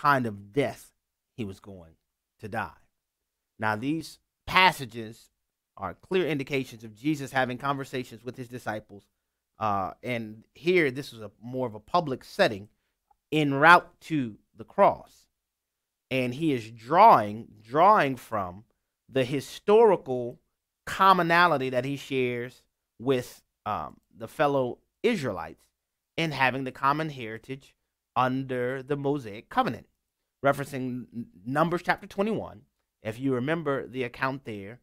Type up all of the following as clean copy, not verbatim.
kind of death he was going to die. Now, these passages are clear indications of Jesus having conversations with his disciples. And here, this was more of a public setting en route to the cross. And he is drawing from the historical commonality that he shares with the fellow Israelites in having the common heritage under the Mosaic covenant. Referencing Numbers chapter 21, if you remember the account there,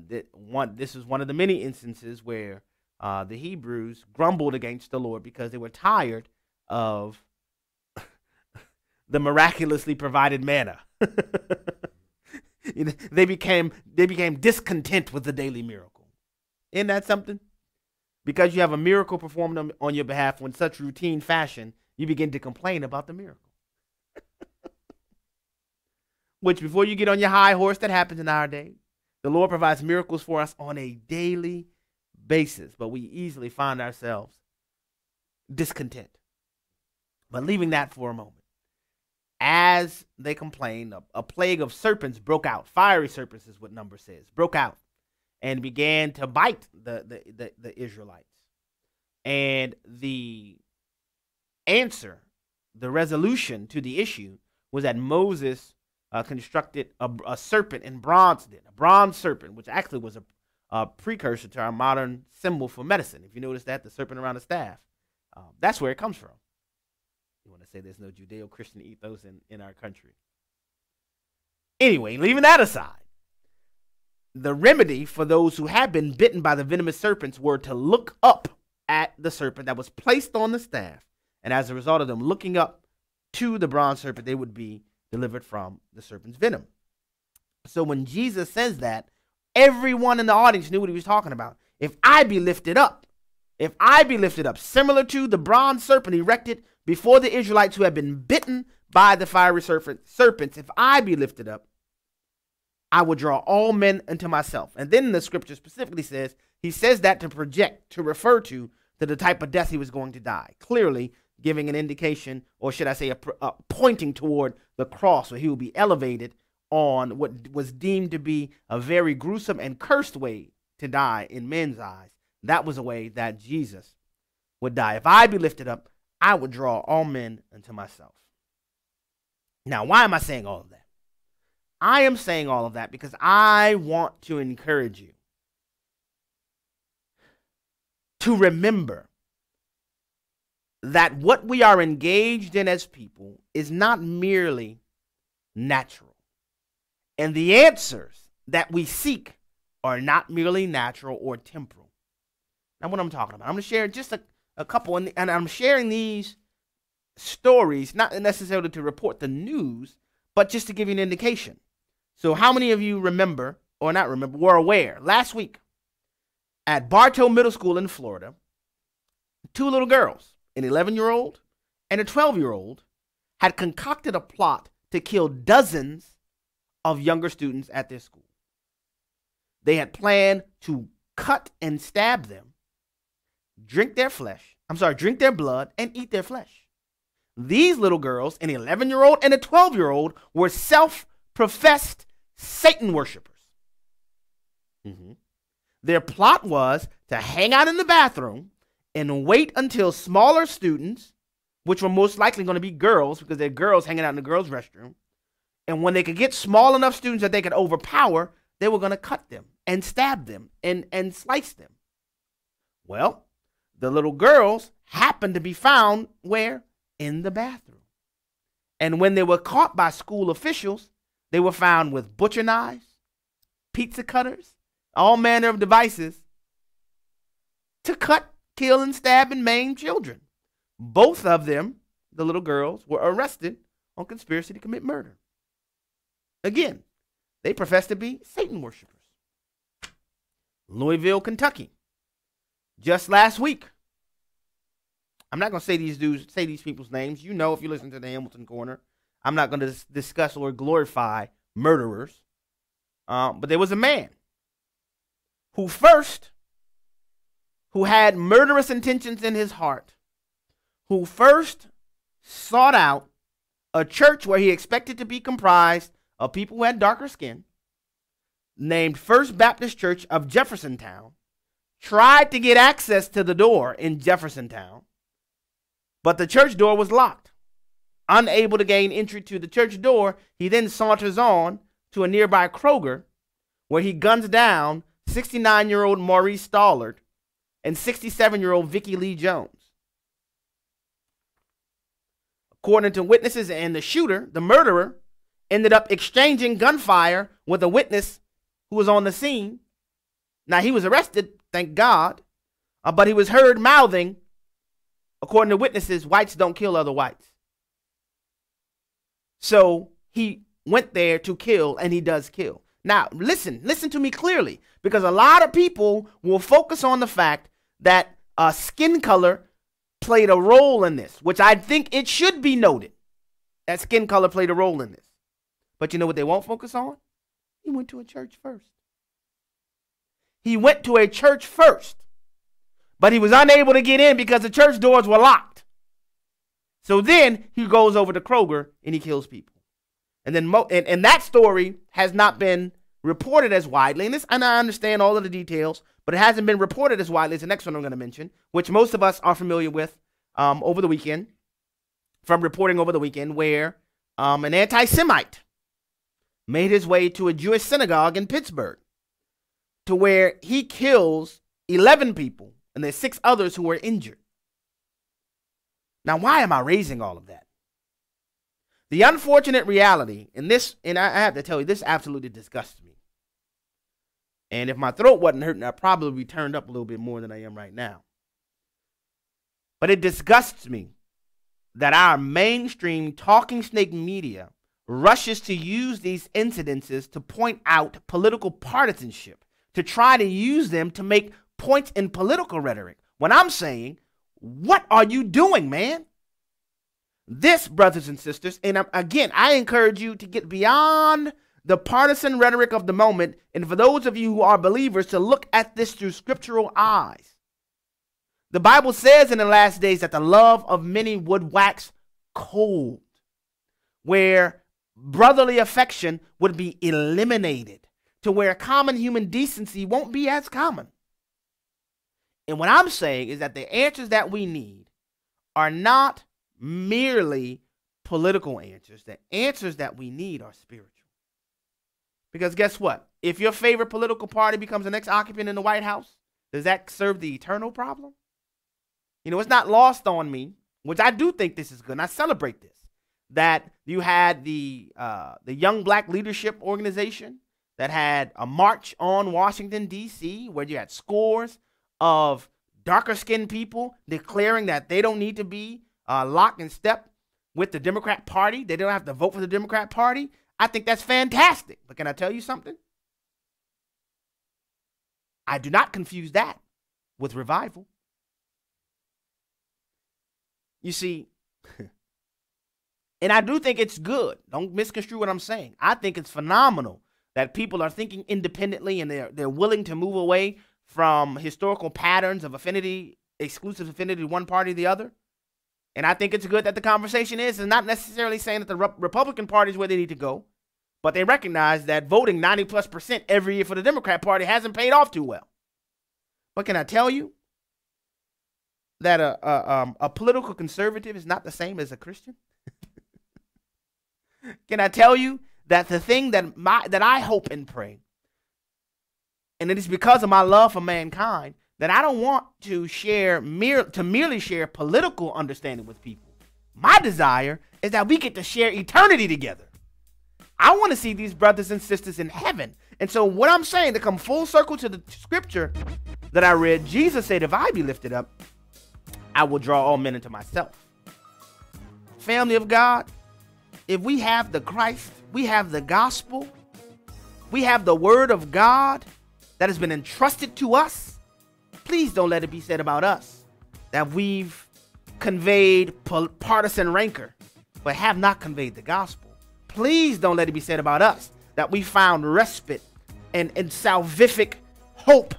this is one of the many instances where the Hebrews grumbled against the Lord because they were tired of the miraculously provided manna. They became discontent with the daily miracle. Isn't that something? Because you have a miracle performed on your behalf in such routine fashion, you begin to complain about the miracle. Which, before you get on your high horse, that happens in our day. The Lord provides miracles for us on a daily basis, but we easily find ourselves discontent. But leaving that for a moment, as they complained, a plague of serpents broke out. Fiery serpents is what Numbers says. Broke out and began to bite the Israelites. And the answer, the resolution to the issue was that Moses constructed a serpent in bronze, a bronze serpent, which actually was a precursor to our modern symbol for medicine. If you notice that, the serpent around the staff, that's where it comes from. You want to say there's no Judeo-Christian ethos in our country. Anyway, leaving that aside, the remedy for those who had been bitten by the venomous serpents were to look up at the serpent that was placed on the staff. And as a result of them looking up to the bronze serpent, they would be delivered from the serpent's venom. So when Jesus says that, everyone in the audience knew what he was talking about. If I be lifted up, similar to the bronze serpent erected before the Israelites who had been bitten by the fiery serpents, if I be lifted up, I will draw all men unto myself. And then the scripture specifically says, he says that to refer to the type of death he was going to die. Clearly giving an indication, or should I say, pointing toward the cross, where he will be elevated on what was deemed to be a very gruesome and cursed way to die in men's eyes. That was a way that Jesus would die. If I be lifted up, I would draw all men unto myself. Now, why am I saying all of that? I am saying all of that because I want to encourage you to remember that what we are engaged in as people is not merely natural. And the answers that we seek are not merely natural or temporal. Now, what I'm talking about, I'm going to share just a couple, and I'm sharing these stories, not necessarily to report the news, but just to give you an indication. So how many of you remember, or not remember, were aware, last week at Bartow Middle School in Florida, two little girls, an 11-year-old and a 12-year-old, had concocted a plot to kill dozens of younger students at their school. They had planned to cut and stab them, drink their blood, and eat their flesh. These little girls, an 11-year-old and a 12-year-old, were self-professed Satan worshipers. Their plot was to hang out in the bathroom and wait until smaller students, which were most likely going to be girls because they're girls hanging out in the girls' restroom, and when they could get small enough students that they could overpower, they were going to cut them and stab them and slice them. Well, the little girls happened to be found where? In the bathroom. And when they were caught by school officials, they were found with butcher knives, pizza cutters, all manner of devices to cut, kill, and stab and maim children. Both of them, the little girls, were arrested on conspiracy to commit murder. Again, they profess to be Satan worshipers. Louisville, Kentucky. Just last week. I'm not going to say these people's names. You know, if you listen to the Hamilton Corner, I'm not going to discuss or glorify murderers. But there was a man who had murderous intentions in his heart, who first sought out a church where he expected to be comprised of people who had darker skin, named First Baptist Church of Jeffersontown, tried to get access to the door in Jeffersontown, but the church door was locked. Unable to gain entry to the church door, he then saunters on to a nearby Kroger, where he guns down 69-year-old Maurice Stollard and 67-year-old Vicky Lee Jones. According to witnesses and the shooter, the murderer ended up exchanging gunfire with a witness who was on the scene. Now, he was arrested, thank God, but he was heard mouthing, according to witnesses, "Whites don't kill other whites." So he went there to kill, and he does kill. Now, listen to me clearly, because a lot of people will focus on the fact that skin color played a role in this, which I think it should be noted that skin color played a role in this. But you know what they won't focus on? He went to a church first. He went to a church first, but he was unable to get in because the church doors were locked. So then he goes over to Kroger and he kills people. And then and that story has not been reported as widely. And I understand all of the details, but it hasn't been reported as widely as the next one I'm going to mention, which most of us are familiar with over the weekend, from reporting over the weekend, where an anti-Semite made his way to a Jewish synagogue in Pittsburgh, to where he kills 11 people, and there's 6 others who were injured. Now, why am I raising all of that? The unfortunate reality, and I have to tell you, this absolutely disgusts me. And if my throat wasn't hurting, I'd probably be turned up a little bit more than I am right now. But it disgusts me that our mainstream talking snake media rushes to use these incidences to point out political partisanship, to try to use them to make points in political rhetoric. When I'm saying, what are you doing, man? This, brothers and sisters, and again, I encourage you to get beyond the partisan rhetoric of the moment, and for those of you who are believers, to look at this through scriptural eyes. The Bible says in the last days that the love of many would wax cold, where brotherly affection would be eliminated, to where common human decency won't be as common. And what I'm saying is that the answers that we need are not merely political answers. The answers that we need are spiritual. Because guess what? If your favorite political party becomes the next occupant in the White House, does that serve the eternal problem? You know, it's not lost on me, which I do think this is good, and I celebrate this, that you had the Young Black Leadership Organization that had a march on Washington, D.C., where you had scores of darker-skinned people declaring that they don't need to be locked in step with the Democrat Party. They don't have to vote for the Democrat Party. I think that's fantastic. But can I tell you something? I do not confuse that with revival. You see, and I do think it's good. Don't misconstrue what I'm saying. I think it's phenomenal that people are thinking independently and they're willing to move away from historical patterns of affinity, exclusive affinity to one party or the other. And I think it's good that the conversation is not necessarily saying that the Republican Party is where they need to go, but they recognize that voting 90+% every year for the Democrat Party hasn't paid off too well. But can I tell you that a political conservative is not the same as a Christian? Can I tell you that the thing that I hope and pray, and it is because of my love for mankind, that I don't want to merely share political understanding with people. My desire is that we get to share eternity together. I want to see these brothers and sisters in heaven. And so what I'm saying, to come full circle to the scripture that I read, Jesus said, if I be lifted up, I will draw all men into myself. Family of God, if we have the Christ, we have the gospel, we have the word of God that has been entrusted to us, please don't let it be said about us that we've conveyed partisan rancor, but have not conveyed the gospel. Please don't let it be said about us that we found respite and salvific hope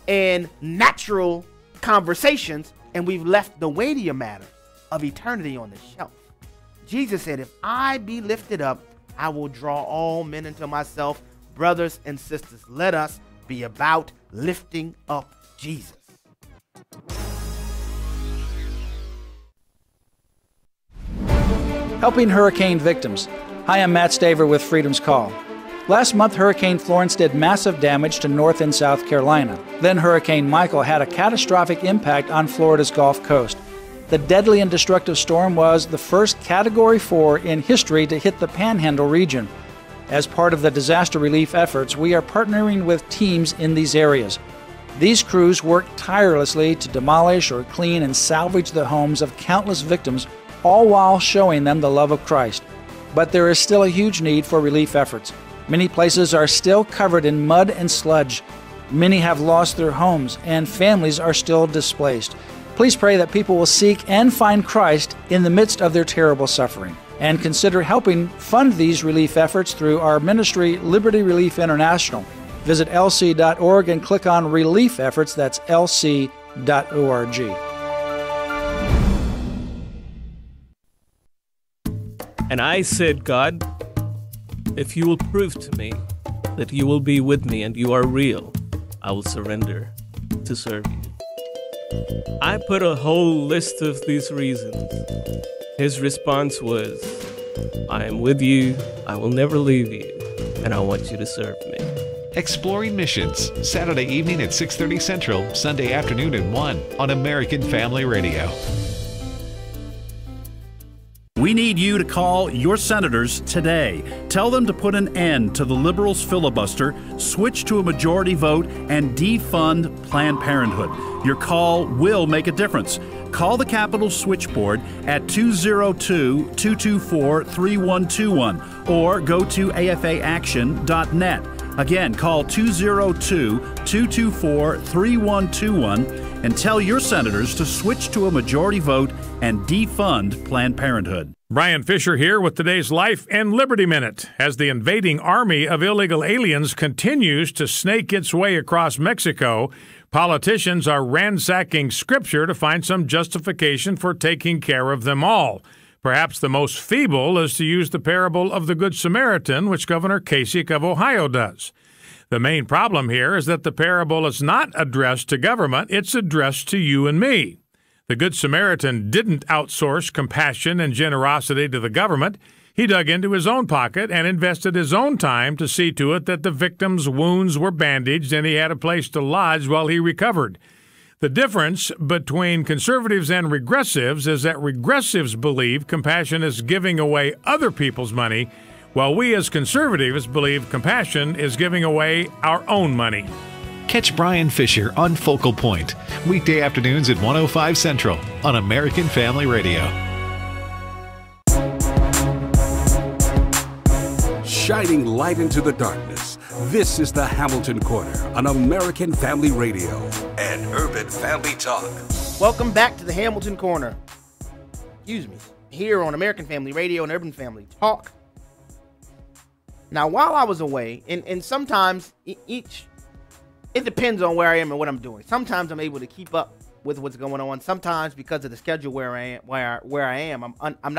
and natural conversations, and we've left the weightier matter of eternity on the shelf. Jesus said, if I be lifted up, I will draw all men unto myself. Brothers and sisters, let us be about lifting up Jesus. Helping hurricane victims. Hi, I'm Matt Staver with Freedom's Call. Last month, Hurricane Florence did massive damage to North and South Carolina. Then Hurricane Michael had a catastrophic impact on Florida's Gulf Coast. The deadly and destructive storm was the first Category 4 in history to hit the Panhandle region. As part of the disaster relief efforts, we are partnering with teams in these areas. These crews work tirelessly to demolish or clean and salvage the homes of countless victims, all while showing them the love of Christ. But there is still a huge need for relief efforts. Many places are still covered in mud and sludge. Many have lost their homes, and families are still displaced. Please pray that people will seek and find Christ in the midst of their terrible suffering. And consider helping fund these relief efforts through our ministry, Liberty Relief International. Visit lc.org and click on Relief Efforts. That's lc.org. And I said, God, if you will prove to me that you will be with me and you are real, I will surrender to serve you. I put a whole list of these reasons. His response was, I am with you, I will never leave you, and I want you to serve me. Exploring Missions, Saturday evening at 6:30 Central, Sunday afternoon at 1 on American Family Radio. We need you to call your senators today. Tell them to put an end to the liberals' filibuster, switch to a majority vote, and defund Planned Parenthood. Your call will make a difference. Call the Capitol switchboard at 202-224-3121 or go to afaaction.net. Again, call 202-224-3121 and tell your senators to switch to a majority vote and defund Planned Parenthood. Brian Fisher here with today's Life and Liberty Minute. As the invading army of illegal aliens continues to snake its way across Mexico, politicians are ransacking Scripture to find some justification for taking care of them all. Perhaps the most feeble is to use the parable of the Good Samaritan, which Governor Kasich of Ohio does. The main problem here is that the parable is not addressed to government, it's addressed to you and me. The Good Samaritan didn't outsource compassion and generosity to the government. He dug into his own pocket and invested his own time to see to it that the victim's wounds were bandaged and he had a place to lodge while he recovered. The difference between conservatives and regressives is that regressives believe compassion is giving away other people's money, while we as conservatives believe compassion is giving away our own money. Catch Brian Fisher on Focal Point, weekday afternoons at 1:05 Central on American Family Radio. Shining light into the darkness, this is the Hamilton Corner on American Family Radio and Urban Family Talk. Welcome back to the Hamilton Corner. Here on American Family Radio and Urban Family Talk. Now, while I was away, and sometimes it depends on where I am and what I'm doing. Sometimes I'm able to keep up with what's going on. Sometimes because of the schedule where I am, I'm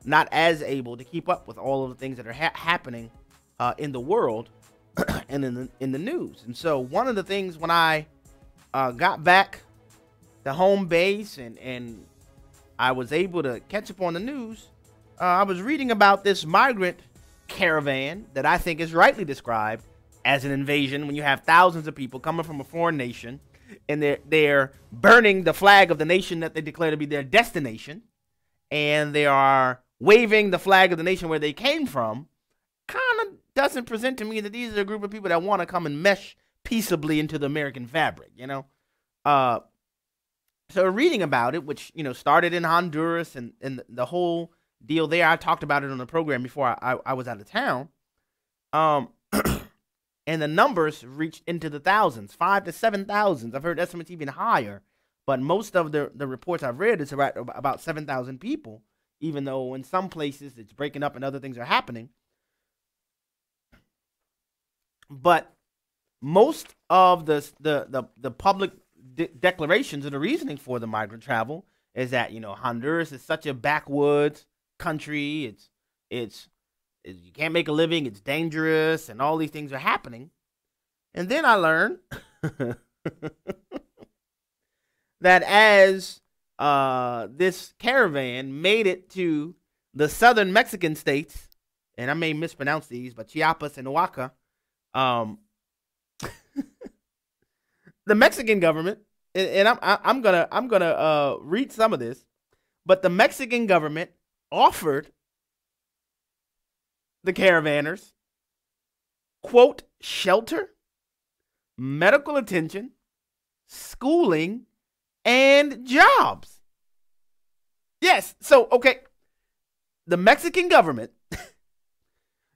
not as able to keep up with all of the things that are happening in the world and in the news. And so one of the things when I got back to home base and I was able to catch up on the news, I was reading about this migrant caravan that I think is rightly described as an invasion, when you have thousands of people coming from a foreign nation and they're burning the flag of the nation that they declare to be their destination, and they are waving the flag of the nation where they came from. Kind of doesn't present to me that these are a group of people that want to come and mesh peaceably into the American fabric, you know. So reading about it, which, you know, started in Honduras and the whole deal there. I talked about it on the program before I was out of town. And the numbers reached into the thousands, 5,000 to 7,000. I've heard estimates even higher, but most of the reports I've read is about 7,000 people, even though in some places it's breaking up and other things are happening. But most of the public declarations and the reasoning for the migrant travel is that, you know, Honduras is such a backwoods country. It's you can't make a living. It's dangerous, and all these things are happening. And then I learned that as this caravan made it to the southern Mexican states, and I may mispronounce these, but Chiapas and Oaxaca, the Mexican government, and I'm gonna read some of this, but the Mexican government offered the Caravan-ers, quote, shelter, medical attention, schooling, and jobs. Yes, so, okay, the Mexican government,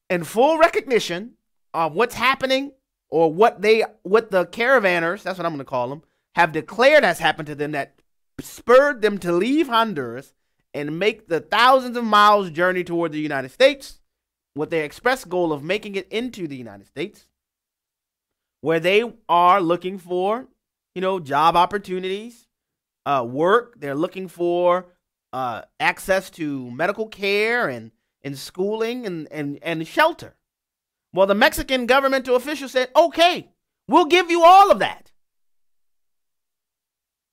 in full recognition of what's happening, or what the Caravan-ers, that's what I'm going to call them, have declared has happened to them that spurred them to leave Honduras and make the thousands of miles journey toward the United States with their express goal of making it into the United States, where they are looking for, job opportunities, work. They're looking for access to medical care and schooling and shelter. Well, the Mexican governmental official said, okay, we'll give you all of that.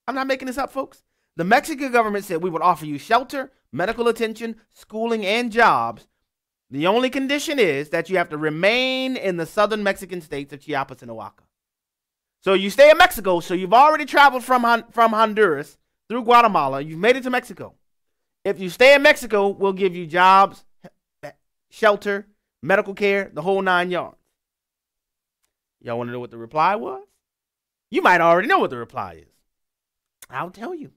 I'm not making this up, folks. The Mexican government said we would offer you shelter, medical attention, schooling, and jobs. The only condition is that you have to remain in the southern Mexican states of Chiapas and Oaxaca. So you stay in Mexico, so you've already traveled from Honduras through Guatemala. You've made it to Mexico. If you stay in Mexico, we'll give you jobs, shelter, medical care, the whole 9 yards. Y'all want to know what the reply was? You might already know what the reply is. I'll tell you.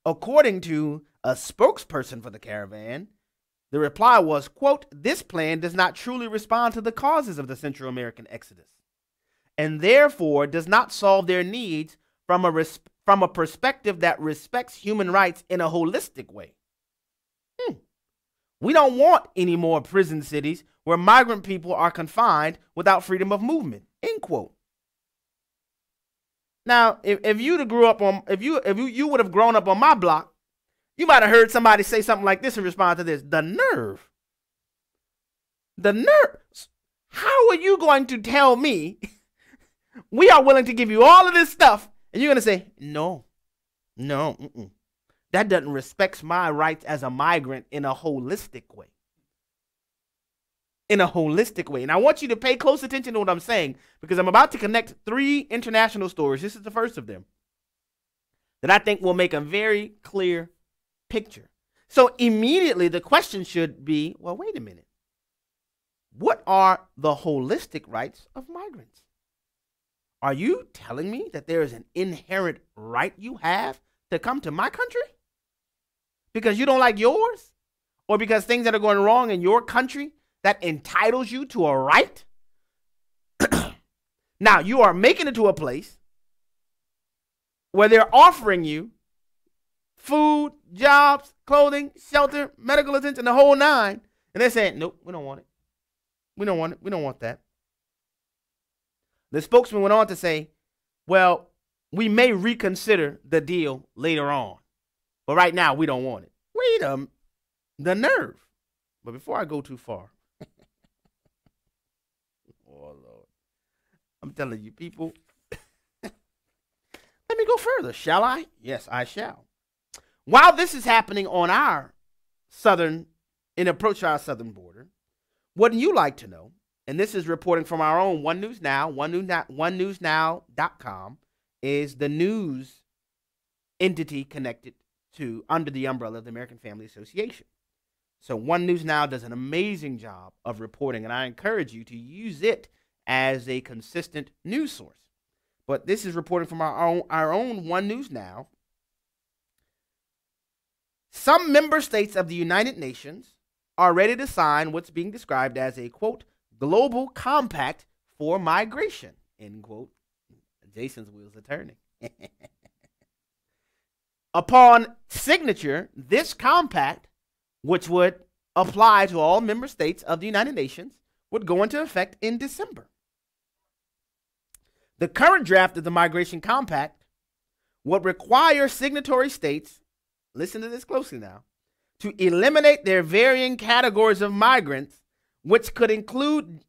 According to a spokesperson for the caravan, the reply was, quote, this plan does not truly respond to the causes of the Central American exodus, and therefore does not solve their needs from a perspective that respects human rights in a holistic way. We don't want any more prison cities where migrant people are confined without freedom of movement, end quote. Now, if you would have grown up on my block, you might have heard somebody say something like this in response to this. The nerve. The nerve. How are you going to tell me we are willing to give you all of this stuff and you're going to say, no, that doesn't respect my rights as a migrant in a holistic way. In a holistic way. And I want you to pay close attention to what I'm saying, because I'm about to connect 3 international stories. This is the first of them that I think will make a very clear picture. So immediately the question should be, well, wait a minute. What are the holistic rights of migrants? Are you telling me that there is an inherent right you have to come to my country because you don't like yours, or because things that are going wrong in your country that entitles you to a right? Now, you are making it to a place where they're offering you food, jobs, clothing, shelter, medical attention, the whole 9. And they're saying, nope, we don't want it. We don't want it. We don't want that. The spokesman went on to say, well, we may reconsider the deal later on, but right now we don't want it. Wait the nerve. But before I go too far, oh, Lord, I'm telling you, people, let me go further, shall I? Yes, I shall. While this is happening on our approach to our southern border, wouldn't you like to know, and this is reporting from our own One News Now, onenewsnow.com is the news entity connected to under the umbrella of the American Family Association. So One News Now does an amazing job of reporting, and I encourage you to use it as a consistent news source. But this is reporting from our own One News Now. Some member states of the United Nations are ready to sign what's being described as a, quote, global compact for migration, end quote. Jason's wheels are turning. Upon signature, this compact, which would apply to all member states of the United Nations, would go into effect in December. The current draft of the Migration Compact would require signatory states, listen to this closely now, to eliminate their varying categories of migrants, which could include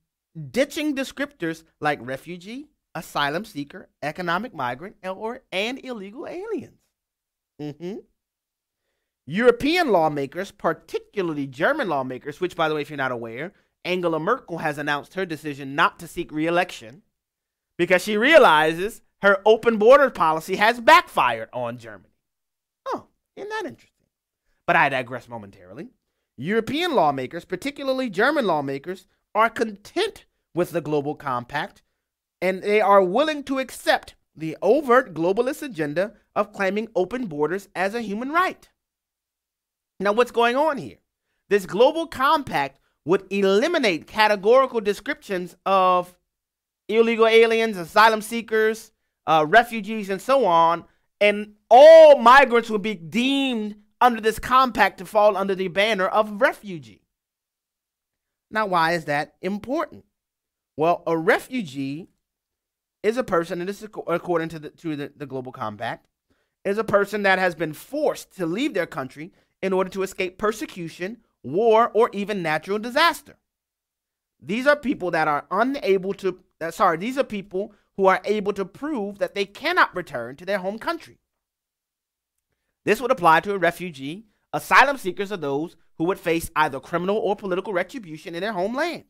ditching descriptors like refugee, asylum seeker, economic migrant, and illegal aliens. European lawmakers, particularly German lawmakers, which, by the way, if you're not aware, Angela Merkel has announced her decision not to seek re-election because she realizes her open border policy has backfired on Germany. Oh, isn't that interesting? But I digress momentarily. European lawmakers, particularly German lawmakers, are content with the global compact, and they are willing to accept the overt globalist agenda of claiming open borders as a human right. Now, what's going on here? This global compact would eliminate categorical descriptions of illegal aliens, asylum seekers, refugees, and so on, and all migrants would be deemed under this compact to fall under the banner of refugee. Now, why is that important? Well, a refugee is a person, and this is according to the Global Compact, is a person that has been forced to leave their country in order to escape persecution, war, or even natural disaster. These are people that are these are people who are able to prove that they cannot return to their home country. This would apply to a refugee. Asylum seekers are those who would face either criminal or political retribution in their homeland.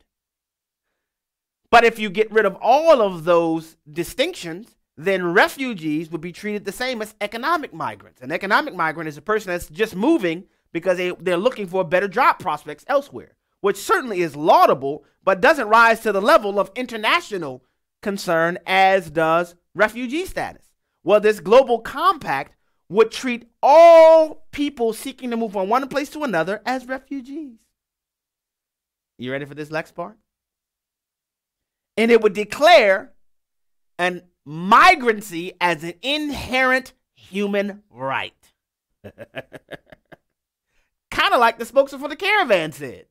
But if you get rid of all of those distinctions, then refugees would be treated the same as economic migrants. An economic migrant is a person that's just moving because they're looking for better job prospects elsewhere, which certainly is laudable, but doesn't rise to the level of international concern as does refugee status. Well, this global compact would treat all people seeking to move from one place to another as refugees. You ready for this next part? And it would declare an migrancy as an inherent human right. Kind of like the spokesman for the Caravan said.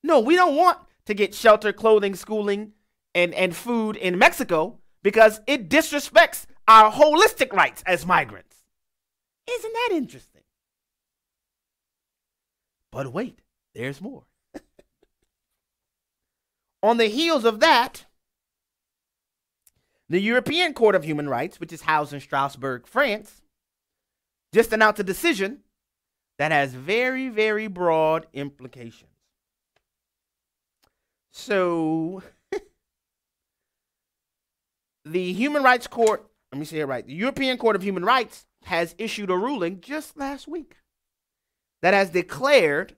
No, we don't want to get shelter, clothing, schooling, and food in Mexico because it disrespects our holistic rights as migrants. Isn't that interesting? But wait, there's more. On the heels of that, the European Court of Human Rights, which is housed in Strasbourg, France, just announced a decision that has very, very broad implications. So, the Human Rights Court, let me say it right, the European Court of Human Rights has issued a ruling just last week that has declared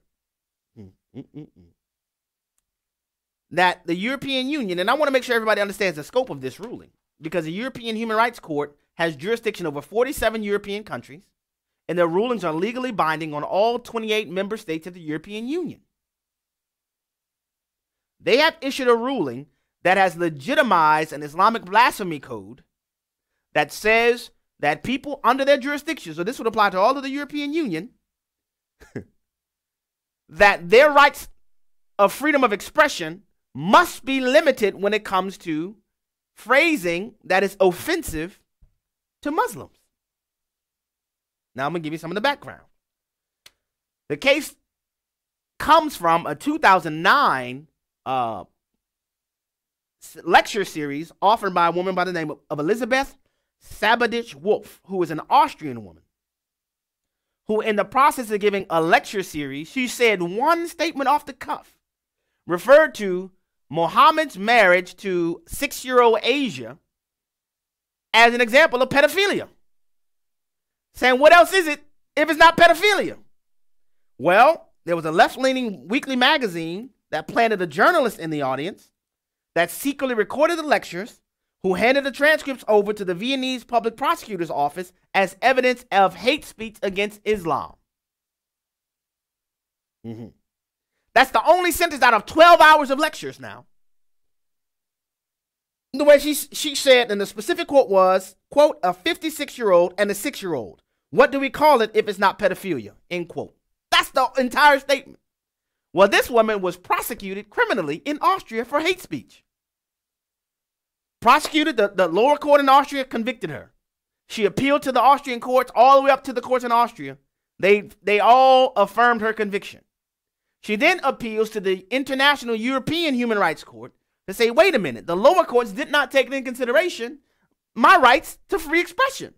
that the European Union, and I want to make sure everybody understands the scope of this ruling, because the European Human Rights Court has jurisdiction over 47 European countries, and their rulings are legally binding on all 28 member states of the European Union. They have issued a ruling that has legitimized an Islamic blasphemy code that says that people under their jurisdiction, so this would apply to all of the European Union, that their rights of freedom of expression must be limited when it comes to phrasing that is offensive to Muslims. Now I'm going to give you some of the background. The case comes from a 2009 lecture series offered by a woman by the name of Elizabeth Sabadich-Wolf, who is an Austrian woman, who in the process of giving a lecture series, she said one statement off the cuff, referred to Muhammad's marriage to 6-year-old Asia as an example of pedophilia. Saying, what else is it if it's not pedophilia? Well, there was a left-leaning weekly magazine that planted a journalist in the audience that secretly recorded the lectures, who handed the transcripts over to the Viennese public prosecutor's office as evidence of hate speech against Islam. That's the only sentence out of 12 hours of lectures now. The way she said, and the specific quote was, quote, a 56-year-old and a 6-year-old. What do we call it if it's not pedophilia? End quote. That's the entire statement. Well, this woman was prosecuted criminally in Austria for hate speech. Prosecuted, the lower court in Austria convicted her. She appealed to the Austrian courts all the way up to the courts in Austria. They all affirmed her conviction. She then appeals to the International European Human Rights Court to say, wait a minute, the lower courts did not take into consideration my rights to free expression.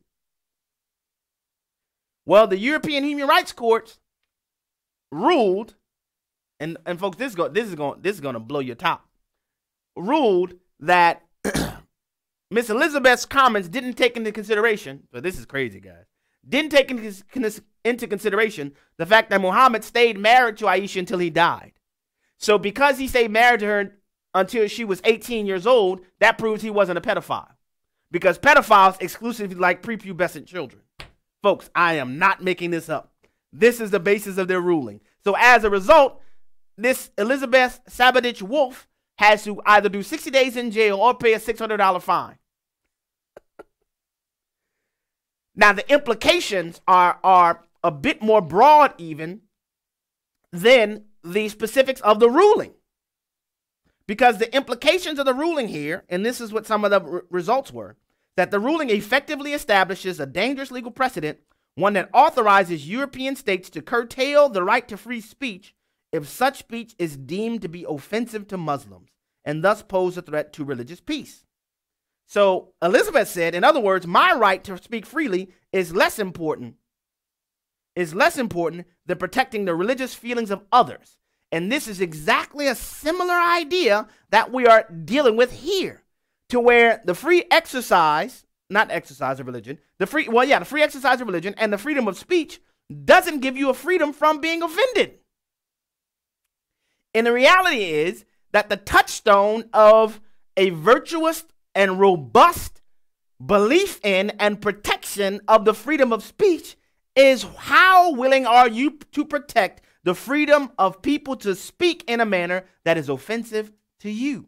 Well, the European Human Rights Court ruled, and folks, this is going to blow your top. Ruled that Miss Elizabeth's comments didn't take into consideration, but this is crazy, guys. Didn't take into consideration the fact that Muhammad stayed married to Aisha until he died. So because he stayed married to her until she was 18 years old, that proves he wasn't a pedophile. Because pedophiles exclusively like prepubescent children. Folks, I am not making this up. This is the basis of their ruling. So as a result, this Elizabeth Sabadich Wolf has to either do 60 days in jail or pay a $600 fine. Now, the implications are a bit more broad even than the specifics of the ruling. Because the implications of the ruling here, and this is what some of the results were, that the ruling effectively establishes a dangerous legal precedent, one that authorizes European states to curtail the right to free speech if such speech is deemed to be offensive to Muslims and thus pose a threat to religious peace. So Elizabeth said, in other words, my right to speak freely is less important than protecting the religious feelings of others. And this is exactly a similar idea that we are dealing with here, to where the free exercise, not exercise of religion, the free exercise of religion and the freedom of speech doesn't give you a freedom from being offended. And the reality is that the touchstone of a virtuous and robust belief in and protection of the freedom of speech is how willing are you to protect the freedom of people to speak in a manner that is offensive to you.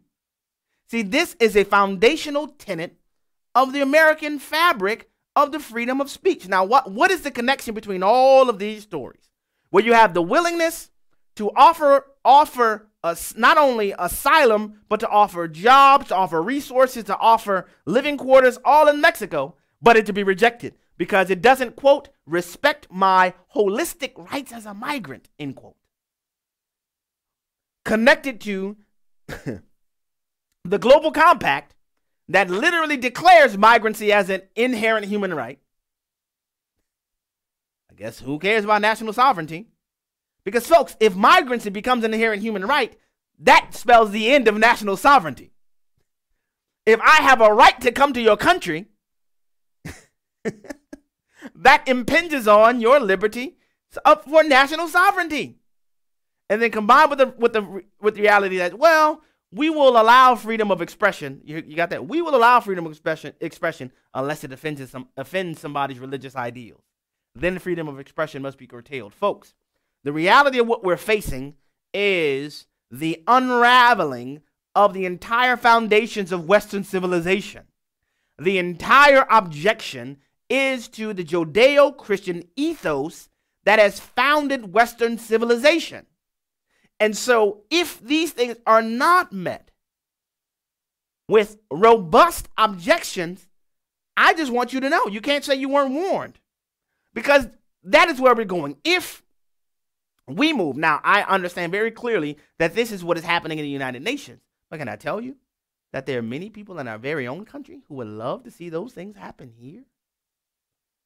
See, this is a foundational tenet of the American fabric of the freedom of speech. Now, what is the connection between all of these stories? Well, you have the willingness to offer us not only asylum, but to offer jobs, to offer resources, to offer living quarters, all in Mexico, but it to be rejected because it doesn't, quote, respect my holistic rights as a migrant, end quote. Connected to the Global Compact that literally declares migrancy as an inherent human right. I guess who cares about national sovereignty? Because, folks, if migrancy becomes an inherent human right, that spells the end of national sovereignty. If I have a right to come to your country, that impinges on your liberty for national sovereignty. And then combined with the reality that, well, we will allow freedom of expression. You got that? We will allow freedom of expression unless it offends somebody's religious ideals. Then freedom of expression must be curtailed. Folks, the reality of what we're facing is the unraveling of the entire foundations of Western civilization. The entire objection is to the Judeo-Christian ethos that has founded Western civilization. And so if these things are not met with robust objections, I just want you to know, you can't say you weren't warned, because that is where we're going. If we move, now I understand very clearly that this is what is happening in the United Nations, but can I tell you that there are many people in our very own country who would love to see those things happen here?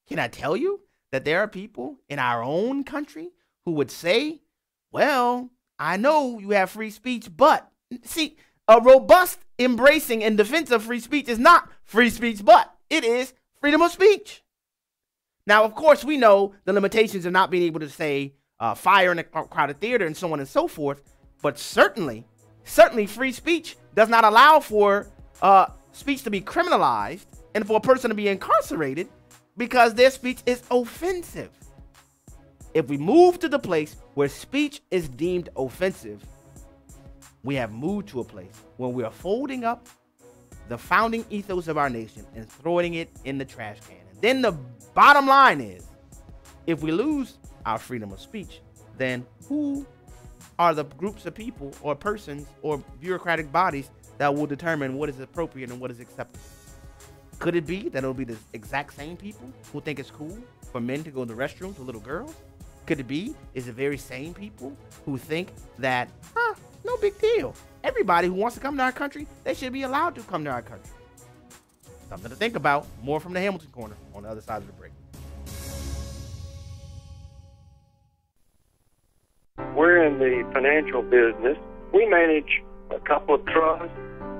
Can I tell you that there are people in our own country who would say, well, I know you have free speech, but see, a robust embracing and defense of free speech is not free speech, but it is freedom of speech. Now, of course, we know the limitations of not being able to say fire in a crowded theater and so on and so forth, but certainly free speech does not allow for speech to be criminalized and for a person to be incarcerated because their speech is offensive. If we move to the place where speech is deemed offensive, we have moved to a place where we are folding up the founding ethos of our nation and throwing it in the trash can. And then the bottom line is, if we lose our freedom of speech, then who are the groups of people or persons or bureaucratic bodies that will determine what is appropriate and what is acceptable? Could it be that it'll be the exact same people who think it's cool for men to go to the restroom to little girls? Could it be is the very same people who think that, no big deal. Everybody who wants to come to our country, they should be allowed to come to our country. Something to think about. More from the Hamilton Corner on the other side of the break. We're in the financial business. We manage a couple of trusts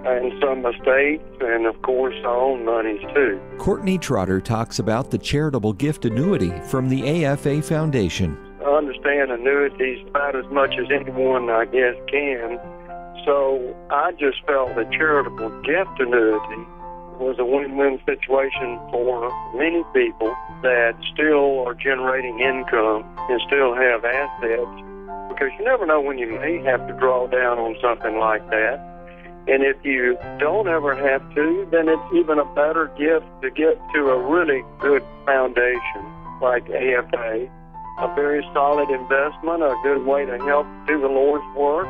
and some estates and, of course, our own monies, too. Courtney Trotter talks about the charitable gift annuity from the AFA Foundation. I understand annuities about as much as anyone, I guess, can. So I just felt the charitable gift annuity was a win-win situation for many people that still are generating income and still have assets, because you never know when you may have to draw down on something like that. And if you don't ever have to, then it's even a better gift to get to a really good foundation like AFA, a very solid investment, a good way to help do the Lord's work,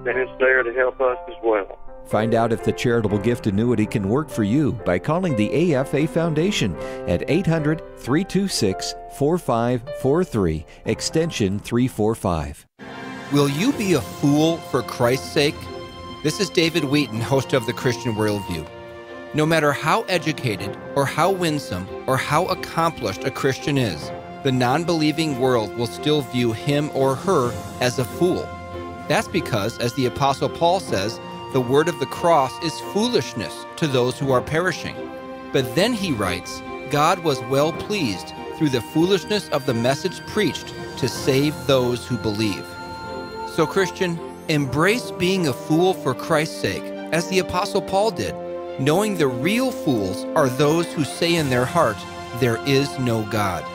and it's there to help us as well. Find out if the charitable gift annuity can work for you by calling the AFA Foundation at 800-326-4543, extension 345. Will you be a fool for Christ's sake? This is David Wheaton, host of The Christian Worldview. No matter how educated or how winsome or how accomplished a Christian is, the non-believing world will still view him or her as a fool. That's because, as the Apostle Paul says, the word of the cross is foolishness to those who are perishing. But then he writes, God was well pleased through the foolishness of the message preached to save those who believe. So, Christian, embrace being a fool for Christ's sake, as the Apostle Paul did, knowing the real fools are those who say in their heart, there is no God.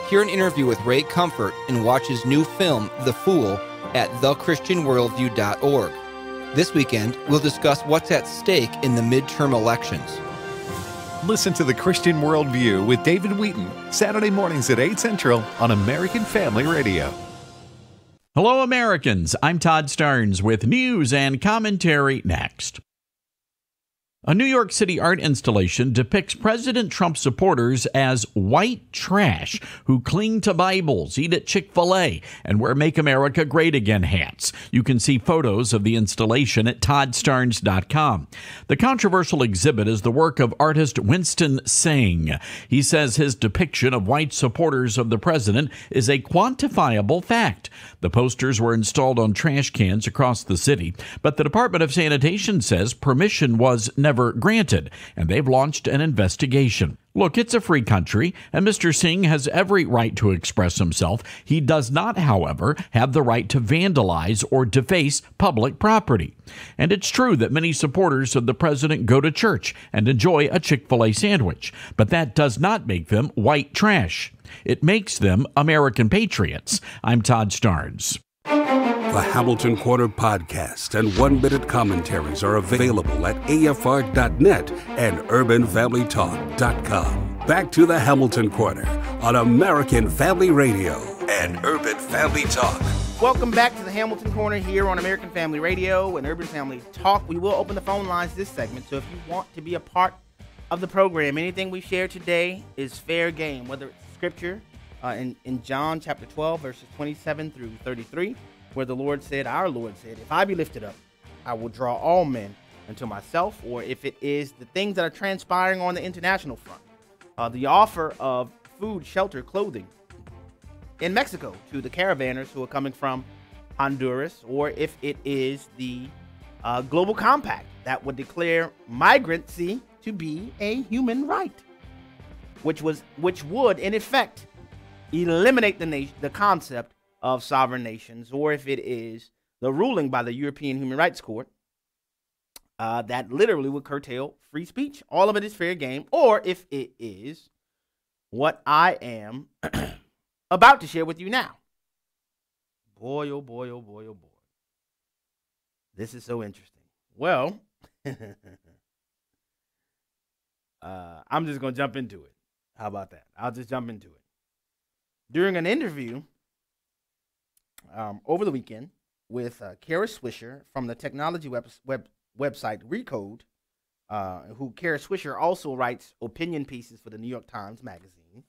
Hear an interview with Ray Comfort and watch his new film, The Fool, at thechristianworldview.org. This weekend, we'll discuss what's at stake in the midterm elections. Listen to The Christian Worldview with David Wheaton, Saturday mornings at 8 Central on American Family Radio. Hello, Americans. I'm Todd Starnes with news and commentary next. A New York City art installation depicts President Trump supporters as white trash who cling to Bibles, eat at Chick-fil-A, and wear Make America Great Again hats. You can see photos of the installation at toddstarnes.com. The controversial exhibit is the work of artist Winston Singh. He says his depiction of white supporters of the president is a quantifiable fact. The posters were installed on trash cans across the city, but the Department of Sanitation says permission was never granted, and they've launched an investigation. Look, it's a free country, and Mr. Singh has every right to express himself. He does not, however, have the right to vandalize or deface public property. And it's true that many supporters of the president go to church and enjoy a Chick-fil-A sandwich, but that does not make them white trash. It makes them American patriots. I'm Todd Starnes. The Hamilton Corner podcast and one-minute commentaries are available at afr.net and urbanfamilytalk.com. Back to the Hamilton Corner on American Family Radio and Urban Family Talk. Welcome back to the Hamilton Corner here on American Family Radio and Urban Family Talk. We will open the phone lines this segment, so if you want to be a part of the program, anything we share today is fair game, whether it's scripture in John chapter 12, verses 27 through 33, where the Lord said, our Lord said, if I be lifted up, I will draw all men unto myself, or if it is the things that are transpiring on the international front, the offer of food, shelter, clothing in Mexico to the Caravan-ers who are coming from Honduras, or if it is the global compact that would declare migrancy to be a human right, which would in effect eliminate the concept of sovereign nations, or if it is the ruling by the European Human Rights Court that literally would curtail free speech. All of it is fair game, or if it is what I am about to share with you now. Boy, oh boy, oh boy, oh boy. This is so interesting. Well, I'm just going to jump into it. How about that? I'll just jump into it. During an interview over the weekend with Kara Swisher from the technology website Recode, who Kara Swisher also writes opinion pieces for the New York Times Magazine.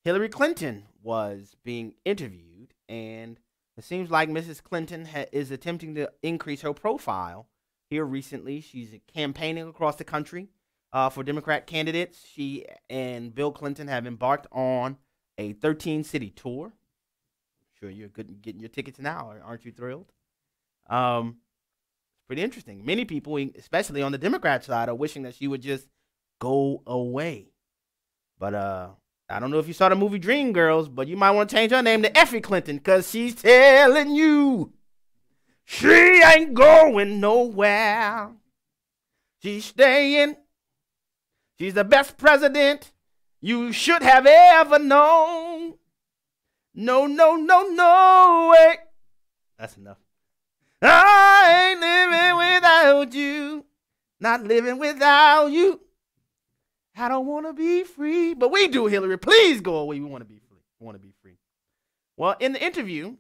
Hillary Clinton was being interviewed, and it seems like Mrs. Clinton is attempting to increase her profile here recently. She's campaigning across the country for Democrat candidates. She and Bill Clinton have embarked on a 13-city tour. I'm sure you're getting your tickets now. Aren't you thrilled? It's pretty interesting. Many people, especially on the Democrat side, are wishing that she would just go away. But I don't know if you saw the movie Dreamgirls, but you might want to change her name to Effie Clinton, because she's telling you she ain't going nowhere. She's staying. She's the best president you should have ever known. No, no, no, no way. That's enough. I ain't living without you. Not living without you. I don't want to be free. But we do, Hillary. Please go away. We want to be free. We want to be free. Well, in the interview,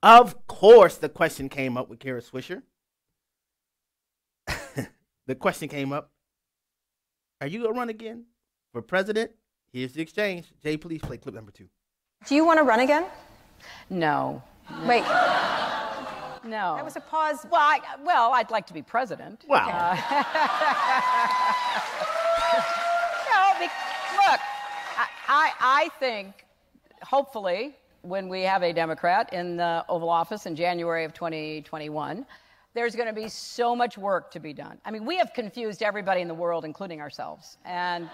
of course, the question came up with Kara Swisher. The question came up, are you going to run again for president? Here's the exchange. Jay, please play clip number 2. Do you want to run again? No. Wait. No. That was a pause. Well, I'd like to be president. Wow. Look, I think, hopefully, when we have a Democrat in the Oval Office in January of 2021, there's going to be so much work to be done. I mean, we have confused everybody in the world, including ourselves. And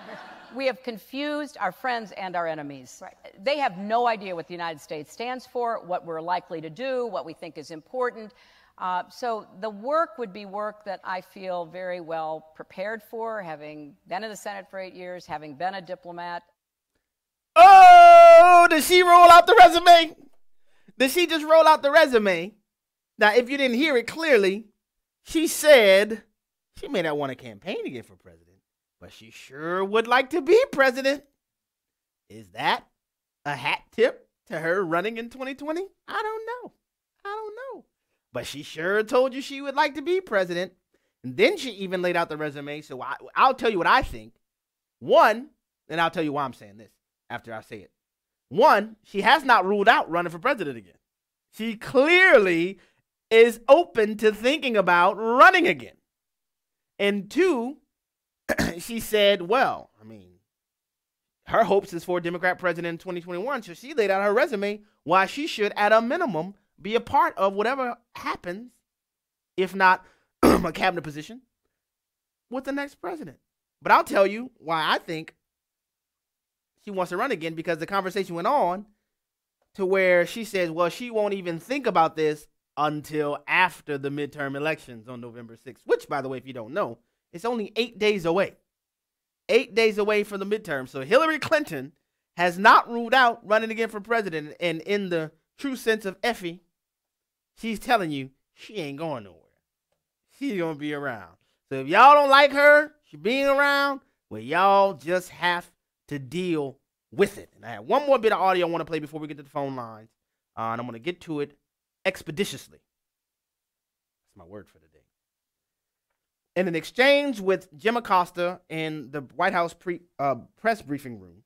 we have confused our friends and our enemies. Right. They have no idea what the United States stands for, what we're likely to do, what we think is important. So the work would be work that I feel very well prepared for, having been in the Senate for 8 years, having been a diplomat. Oh, did she roll out the resume? Did she just roll out the resume? Now, if you didn't hear it clearly, she said she may not want to campaign again for president, but she sure would like to be president. Is that a hat tip to her running in 2020? I don't know. But she sure told you she would like to be president. And then she even laid out the resume. So I'll tell you what I think. One, and I'll tell you why I'm saying this after I say it. One, she has not ruled out running for president again. She clearly is open to thinking about running again. And two, she said, well, I mean, her hopes is for a Democrat president in 2021. So she laid out her resume why she should, at a minimum, be a part of whatever happens, if not a cabinet position, with the next president. But I'll tell you why I think she wants to run again, because the conversation went on to where she says, well, she won't even think about this until after the midterm elections on November 6th, which, by the way, if you don't know, it's only 8 days away. 8 days away from the midterm. So Hillary Clinton has not ruled out running again for president. And in the true sense of Effie, she's telling you she ain't going nowhere. She's going to be around. So if y'all don't like her, she being around, well, y'all just have to deal with it. And I have one more bit of audio I want to play before we get to the phone lines. And I'm going to get to it expeditiously. That's my word for the day. In an exchange with Jim Acosta in the White House press briefing room,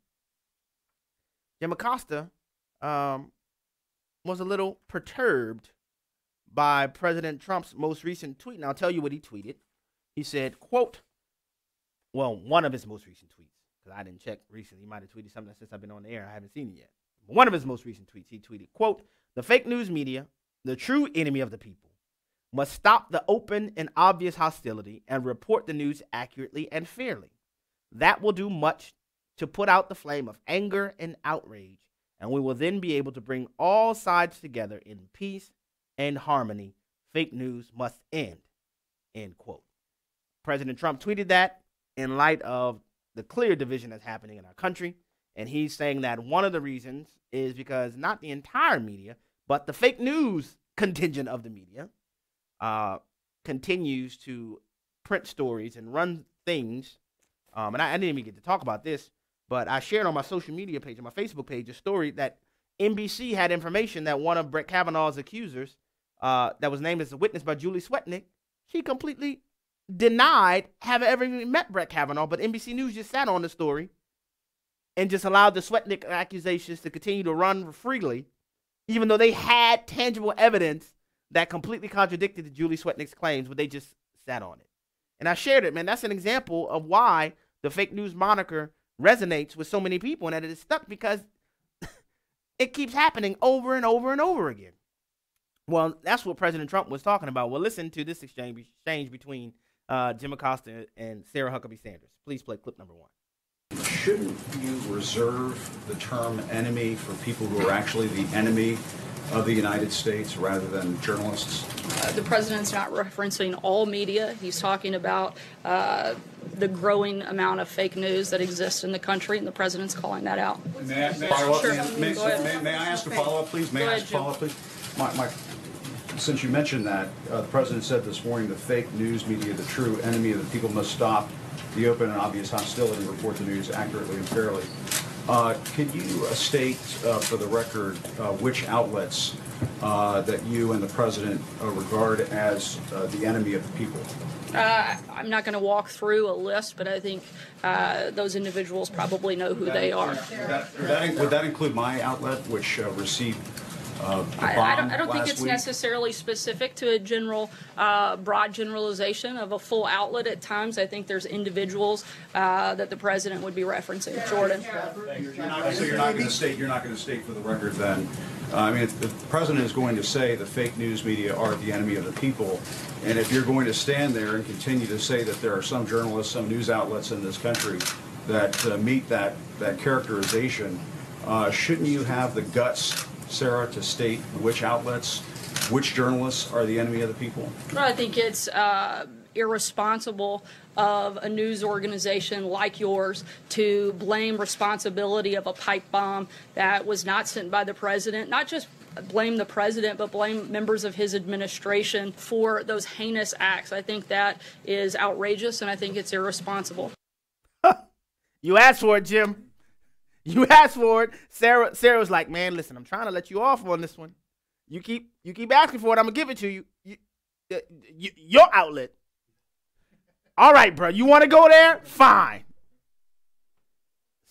Jim Acosta was a little perturbed by President Trump's most recent tweet. And I'll tell you what he tweeted. He said, quote, well, one of his most recent tweets, because I didn't check recently. He might have tweeted something since I've been on the air. I haven't seen it yet. But one of his most recent tweets, he tweeted, quote, the fake news media, the true enemy of the people, must stop the open and obvious hostility and report the news accurately and fairly. That will do much to put out the flame of anger and outrage, and we will then be able to bring all sides together in peace and harmony. Fake news must end, end quote. President Trump tweeted that in light of the clear division that's happening in our country, and he's saying that one of the reasons is because not the entire media, but the fake news contingent of the media continues to print stories and run things. And I didn't even get to talk about this, but I shared on my social media page, on my Facebook page, a story that NBC had information that one of Brett Kavanaugh's accusers, that was named as a witness by Julie Swetnick, she completely denied having ever even met Brett Kavanaugh, but NBC News just sat on the story and just allowed the Swetnick accusations to continue to run freely, even though they had tangible evidence that completely contradicted Julie Swetnick's claims, but they just sat on it. And I shared it, man. That's an example of why the fake news moniker resonates with so many people and that it is stuck, because it keeps happening over and over and over again. Well, that's what President Trump was talking about. Well, listen to this exchange between Jim Acosta and Sarah Huckabee Sanders. Please play clip number 1. Shouldn't you reserve the term enemy for people who are actually the enemy of the United States rather than journalists? The president's not referencing all media. He's talking about the growing amount of fake news that exists in the country, and the president's calling that out. May I follow up? Sure. May I ask a follow-up, please? May I ask a follow-up, please? Since you mentioned that, the president said this morning the fake news media, the true enemy of the people, must stop the open and obvious hostility and report the news accurately and fairly. Can you state for the record which outlets that you and the president regard as the enemy of the people? I'm not going to walk through a list, but I think those individuals probably know who they are. Would that include my outlet, which received I don't think it's necessarily specific to a general, broad generalization of a full outlet. At times, I think there's individuals that the president would be referencing. Jordan. So you're not going to state for the record then. I mean, if the president is going to say the fake news media are the enemy of the people, and if you're going to stand there and continue to say that there are some journalists, some news outlets in this country that meet that characterization, shouldn't you have the guts, Sarah, to state which outlets, which journalists are the enemy of the people? Well, I think it's irresponsible of a news organization like yours to blame responsibility of a pipe bomb that was not sent by the president, not just blame the president, but blame members of his administration for those heinous acts. I think that is outrageous, and I think it's irresponsible. You asked for it, Jim. You asked for it. Sarah was like, man, listen, I'm trying to let you off on this one. You keep asking for it, I'm going to give it to you. Your outlet. All right, bro. You want to go there? Fine.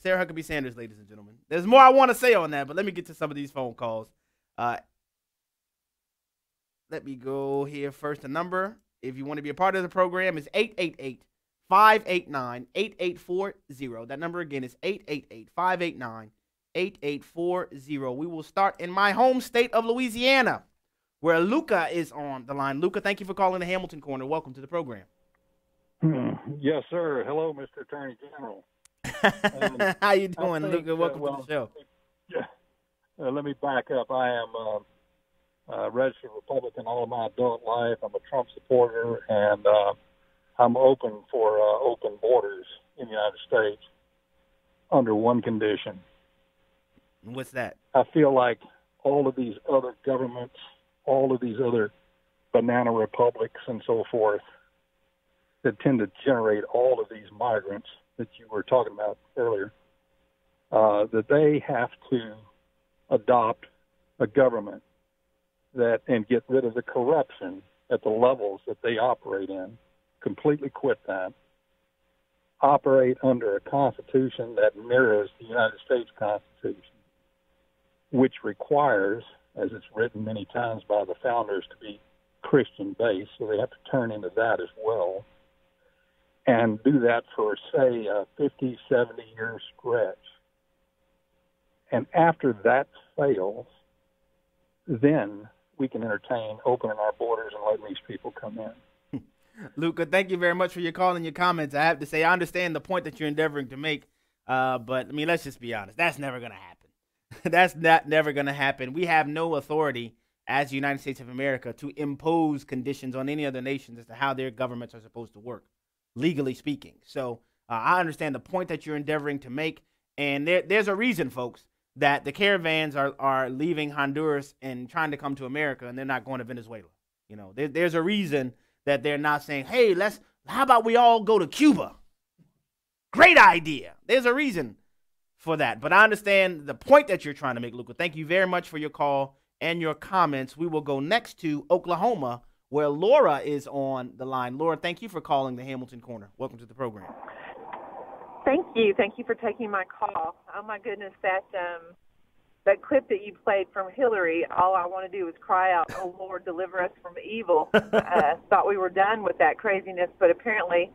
Sarah Huckabee Sanders, ladies and gentlemen. There's more I want to say on that, but let me get to some of these phone calls. Let me go here first. The number, if you want to be a part of the program, is 888-589-8840. That number again is 888-589-8840. We will start in my home state of Louisiana, where Luca is on the line. Luca, thank you for calling the Hamilton Corner. Welcome to the program. Yes, sir. Hello, Mr. Attorney General. How you doing, Luca? Welcome to the show. Yeah. Let me back up. I am a registered Republican all of my adult life. I'm a Trump supporter, and I'm open for open borders in the United States under one condition. What's that? I feel like all of these other governments, all of these other banana republics and so forth that tend to generate all of these migrants that you were talking about earlier, that they have to adopt a government that and get rid of the corruption at the levels that they operate in, completely quit that, operate under a constitution that mirrors the United States Constitution, which requires, as it's written many times by the founders, to be Christian-based, so they have to turn into that as well, and do that for, say, a 50, 70-year stretch. And after that fails, then we can entertain opening our borders and letting these people come in. Luca, thank you very much for your call and your comments. I have to say, I understand the point that you're endeavoring to make, but, I mean, let's just be honest. That's never going to happen. That's never going to happen. We have no authority as the United States of America to impose conditions on any other nations as to how their governments are supposed to work, legally speaking. So I understand the point that you're endeavoring to make, and there's a reason, folks, that the caravans are leaving Honduras and trying to come to America, and they're not going to Venezuela. You know, there's a reason that they're not saying, hey, how about we all go to Cuba? Great idea. There's a reason for that. But I understand the point that you're trying to make, Luca. Thank you very much for your call and your comments. We will go next to Oklahoma, where Laura is on the line. Laura, thank you for calling the Hamilton Corner. Welcome to the program. Thank you. Thank you for taking my call. Oh, my goodness, that clip that you played from Hillary, all I want to do is cry out, "Oh, Lord, deliver us from evil." Thought we were done with that craziness, but apparently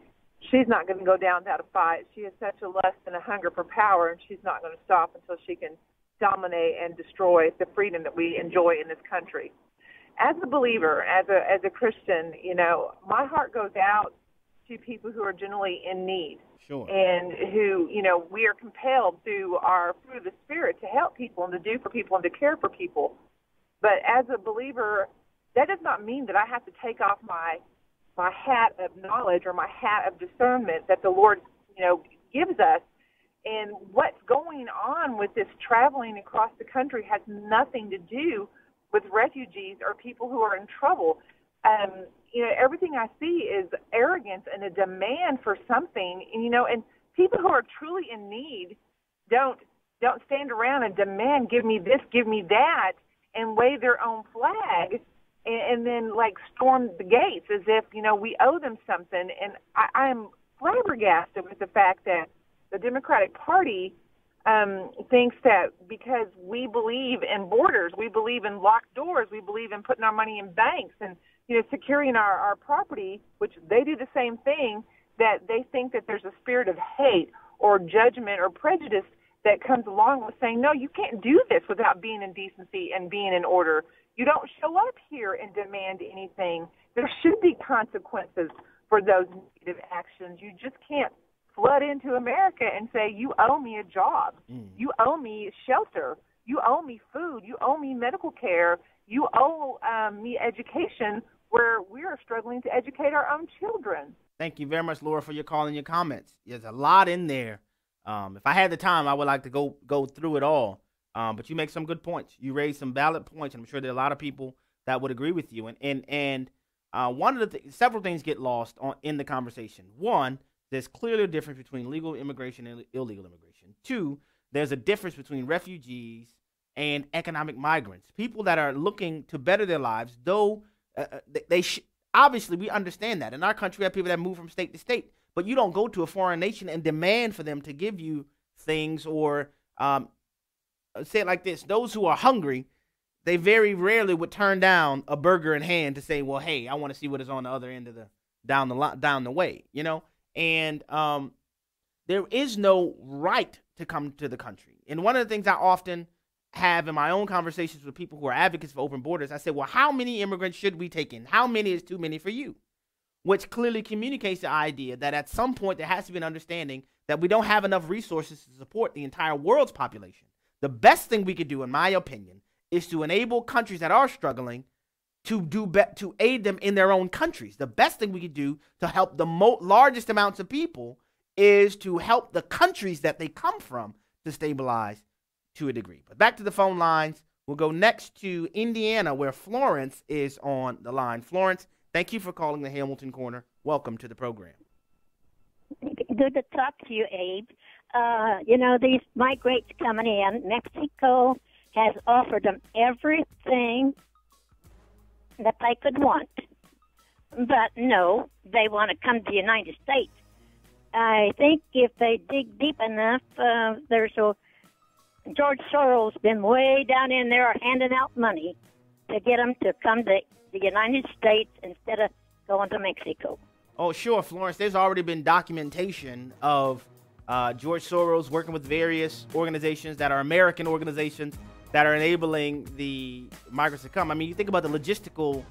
she's not going to go down without a fight. She has such a lust and a hunger for power, and she's not going to stop until she can dominate and destroy the freedom that we enjoy in this country. As a believer, as a Christian, my heart goes out to people who are generally in need. Sure. And who, we are compelled through our fruit of the Spirit to help people and to do for people and to care for people. But as a believer, that does not mean that I have to take off my hat of knowledge or my hat of discernment that the Lord, gives us. And what's going on with this traveling across the country has nothing to do with refugees or people who are in trouble. Everything I see is arrogance and a demand for something, and people who are truly in need don't stand around and demand, give me this, give me that, and wave their own flag and then storm the gates as if, we owe them something. And I'm flabbergasted with the fact that the Democratic Party thinks that because we believe in borders, we believe in locked doors, we believe in putting our money in banks and securing our property, which they do the same thing, that they think that there's a spirit of hate or judgment or prejudice that comes along with saying, no, you can't do this without being in decency and being in order. You don't show up here and demand anything. There should be consequences for those negative actions. You just can't flood into America and say, you owe me a job. You owe me shelter. You owe me food. You owe me medical care. You owe me education, where we are struggling to educate our own children. Thank you very much, Laura, for your call and your comments. There's a lot in there. If I had the time, I would like to go through it all. But you make some good points. You raise some valid points, and I'm sure there are a lot of people that would agree with you. And one of the several things get lost in the conversation. One, there's clearly a difference between legal immigration and illegal immigration. Two, there's a difference between refugees and economic migrants, people that are looking to better their lives, though obviously we understand that. In our country, we have people that move from state to state, but you don't go to a foreign nation and demand for them to give you things or say it like this. Those who are hungry, they very rarely would turn down a burger in hand to say, well, hey, I want to see what is on the other end of down the way, and there is no right to come to the country. And one of the things I often have in my own conversations with people who are advocates for open borders, I say, well, how many immigrants should we take in? How many is too many for you? Which clearly communicates the idea that at some point there has to be an understanding that we don't have enough resources to support the entire world's population. The best thing we could do, in my opinion, is to enable countries that are struggling to aid them in their own countries. The best thing we could do to help the largest amounts of people is to help the countries that they come from to stabilize to a degree. But back to the phone lines. We'll go next to Indiana, where Florence is on the line. Florence, thank you for calling the Hamilton Corner. Welcome to the program. Good to talk to you, Abe. These migrants coming in, Mexico has offered them everything that they could want. But no, they want to come to the United States. I think if they dig deep enough, George Soros been way down in there handing out money to get them to come to the United States instead of going to Mexico. Oh, sure, Florence. There's already been documentation of George Soros working with various organizations that are American organizations that are enabling the migrants to come. I mean, you think about the logistical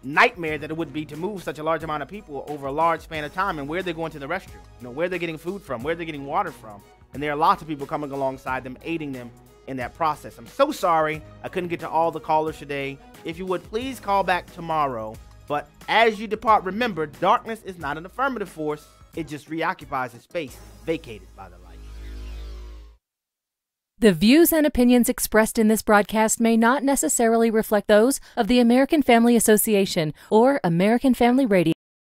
nightmare that it would be to move such a large amount of people over a large span of time, and where they're going to the restroom, where they're getting food from, where they're getting water from. And there are lots of people coming alongside them, aiding them in that process. I'm so sorry I couldn't get to all the callers today. If you would, please call back tomorrow. But as you depart, remember, darkness is not an affirmative force. It just reoccupies a space vacated by the light. The views and opinions expressed in this broadcast may not necessarily reflect those of the American Family Association or American Family Radio.